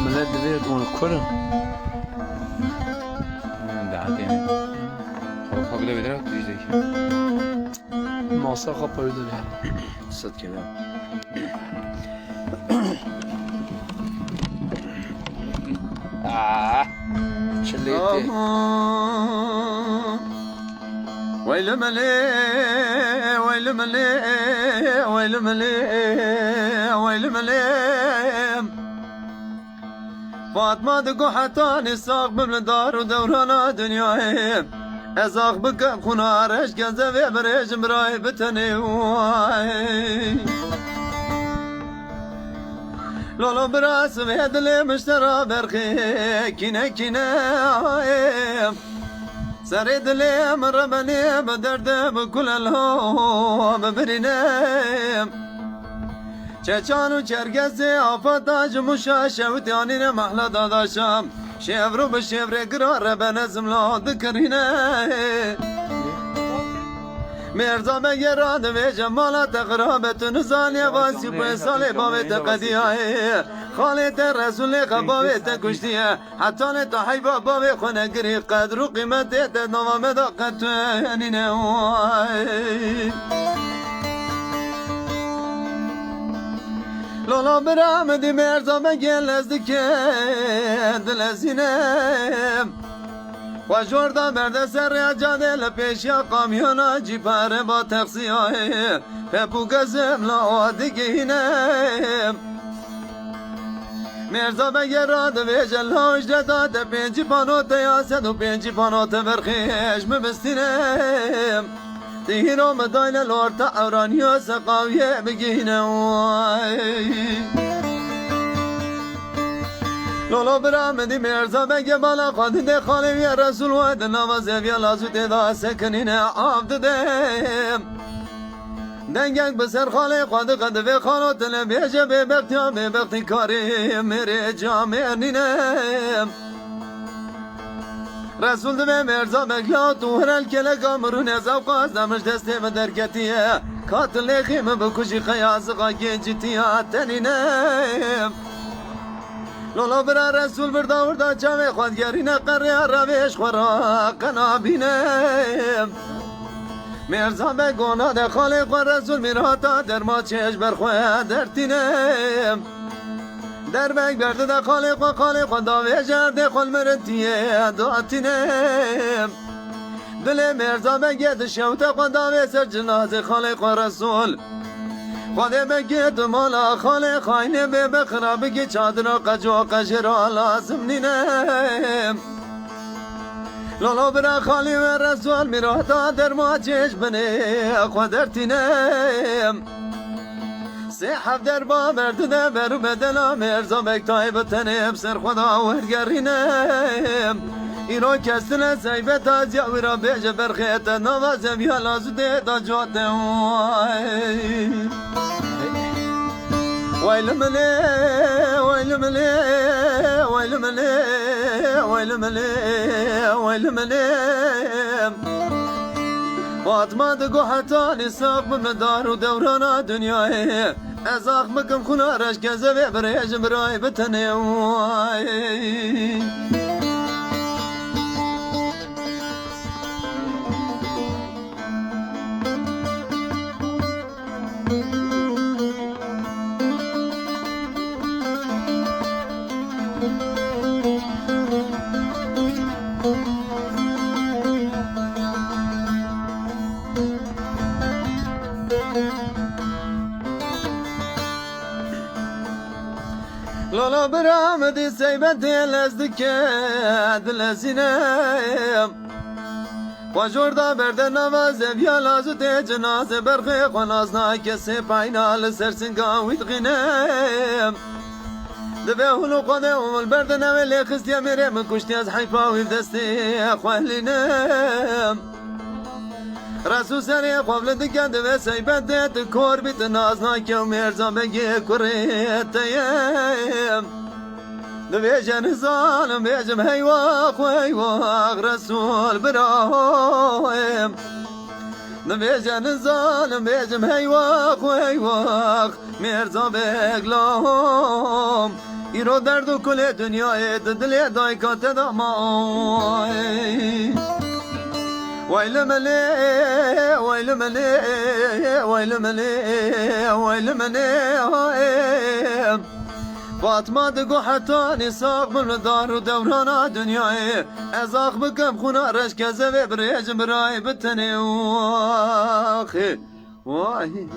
ملت دویت اون کره دعات يعني هو بلا بدرا تيجي ماسا خب پایده بید صد كده شليتي ويل ملي ويل ملي ويل ملي ويل ملي فاطمة دقو حتى نساق بمدار ودورانا دنياي ازاق بكم خنارش كذا بريش براي بتني واي لولو براس بيدلي مشترى برخي كينا كينا سريد لي مربني بدرد بكل الهوم برينيم چچانو چرگزی آفتاج مشاشه و دیانین محلا داداشم شفرو به شفره قرار به نظم لاد کرینه مرزا بگراد و جمالت قرابتون زانی واسی به سال باویت قدیه خالت رسول قباویت کشتیه حتی نتا حیبا باوی خونه گری قدر و قیمتیت نوام داقتونینه لولا برام دی مرزا بگل از دکند لزینم و جوردا برده سر جاده لپیش یا کامیونا جی پاره با تقصی های پپو گزم لا دیگینم مرزا بگراد و جلاش داده پنجی پانوت یا سد و پنجی پانوت برخیش مبستینم دیرو مداین لورتا اورانیو سقاویه بگینم لولو برام دی مرزا بگه بالا خواهد ده خالی یا رسول و ده نوازه بیا لازو تیدا سکنینه آفد دیم دنگک بسر خالی خواهد قد و خانو تله بیجه بی بختی و بی بختی کاری میره جامعه نینم رسول دو مرزا بگلا تو هرال کل کامرون از اوقاز دمش دسته و درکتیه کاتل خیم بکشی خیاز قاکی جتیه تنینم لولا برا رسول بردا وردا چاوه خودگرینه قره رویش خورا قنابینم مرزا بگونا ده خالق و رسول میراتا در ما چش برخواه درتینم در بگ برده ده خالق و داوه جرده خل مرتیه داتینم دل مرزا بگه ده شوته خود داوه سر جنازه خالق و رسول خواده بگه تو مالا خاله خاینه به بخرا بگه چادر قج و قجر لازم نینم لولو برا خالی و رسول میراتا در ما چش بنه خودر تینم سه در با برده برو بدلا مرزا بکتای بتنم سر خدا ورگرینم ایرو کستن سیبت از یاوی را بیجه برخیت نوازم یا لازو ده دا جاته ویل ملی ویل ملی ویل ملی ویل ملی ویل ملی فاطمه دگو حتی نساق بمدار و دورانا دنیای ازاق مکم خونارش گزه بریجم برای بتنه لولا برام دی سیبت لزدکه دلسینم و جوردا برده نوازه بیا لازو تی جنازه برخی خونازنا کسی پاینال سرسنگاوید غینم دبه هلو قده امال برده نویلی خستی میره من کشتی از حیفاوی دستی خوالینم رسول سری قبل دکند و سیبت کور بیت نازنا که مرزا بگی کریتیم نبیجن ظالم بیجم هیواق و هیواق رسول برایم نبیجن ظالم بیجم هیواق و هیواق مرزا بگلام ایرو درد و کل دنیای دل دایکات دامای ويل ملي ويل ملي ويل ملي ويل ملي فاطمة دقو حتى نساق من دار ودوران دنياي ازاق بكم خونا رشك زبي بريج براي بتني واخي واي